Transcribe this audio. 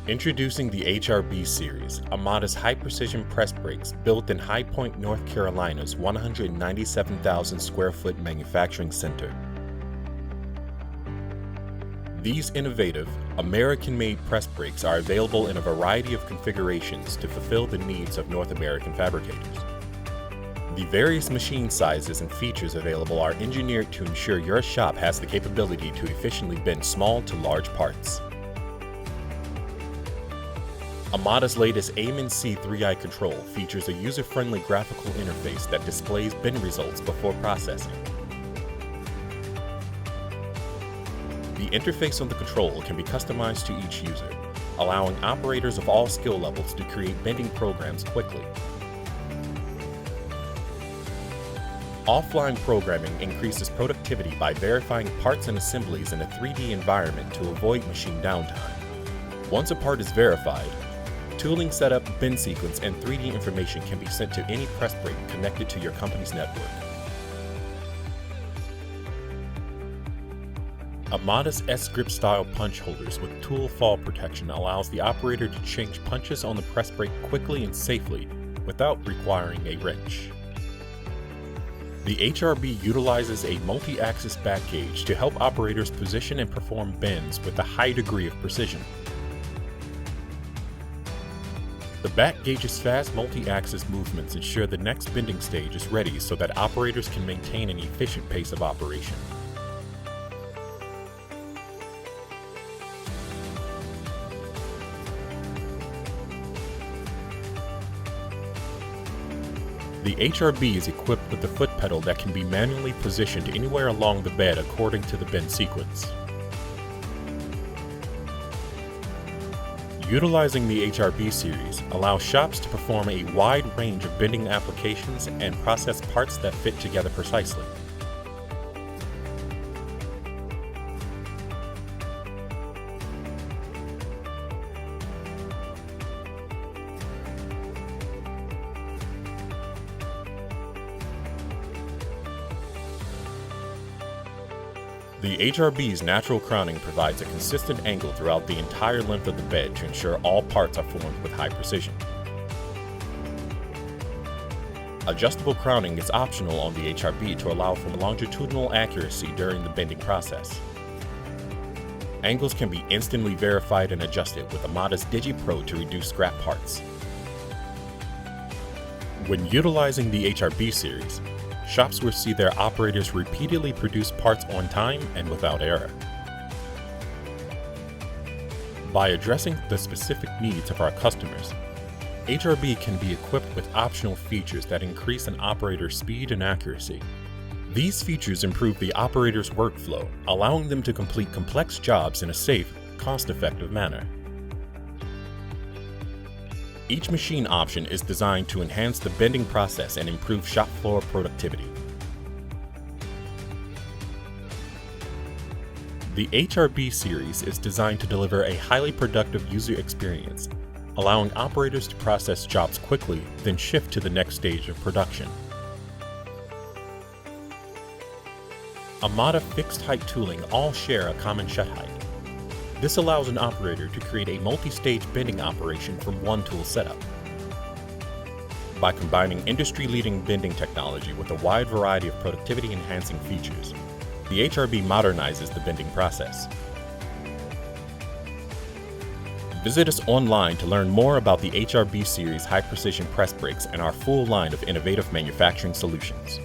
Introducing the HRB Series, AMADA's high-precision press brakes built in High Point, North Carolina's 197,000 square foot manufacturing center. These innovative, American-made press brakes are available in a variety of configurations to fulfill the needs of North American fabricators. The various machine sizes and features available are engineered to ensure your shop has the capability to efficiently bend small to large parts. AMADA's latest AMADA 3i control features a user-friendly graphical interface that displays bend results before processing. The interface on the control can be customized to each user, allowing operators of all skill levels to create bending programs quickly. Offline programming increases productivity by verifying parts and assemblies in a 3D environment to avoid machine downtime. Once a part is verified, tooling setup, bend sequence, and 3D information can be sent to any press brake connected to your company's network. AMADA's S-grip style punch holders with tool fall protection allows the operator to change punches on the press brake quickly and safely without requiring a wrench. The HRB utilizes a multi-axis back gauge to help operators position and perform bends with a high degree of precision. The back gauge's fast multi-axis movements ensure the next bending stage is ready so that operators can maintain an efficient pace of operation. The HRB is equipped with a foot pedal that can be manually positioned anywhere along the bed according to the bend sequence. Utilizing the HRB series allows shops to perform a wide range of bending applications and process parts that fit together precisely. The HRB's natural crowning provides a consistent angle throughout the entire length of the bed to ensure all parts are formed with high precision. Adjustable crowning is optional on the HRB to allow for longitudinal accuracy during the bending process. Angles can be instantly verified and adjusted with AMADA's DigiPro to reduce scrap parts. When utilizing the HRB series, shops will see their operators repeatedly produce parts on time and without error. By addressing the specific needs of our customers, HRB can be equipped with optional features that increase an operator's speed and accuracy. These features improve the operator's workflow, allowing them to complete complex jobs in a safe, cost-effective manner. Each machine option is designed to enhance the bending process and improve shop floor productivity. The HRB series is designed to deliver a highly productive user experience, allowing operators to process jobs quickly, then shift to the next stage of production. AMADA fixed height tooling all share a common shed height. This allows an operator to create a multi-stage bending operation from one tool setup. By combining industry-leading bending technology with a wide variety of productivity-enhancing features, the HRB modernizes the bending process. Visit us online to learn more about the HRB series high-precision press brakes and our full line of innovative manufacturing solutions.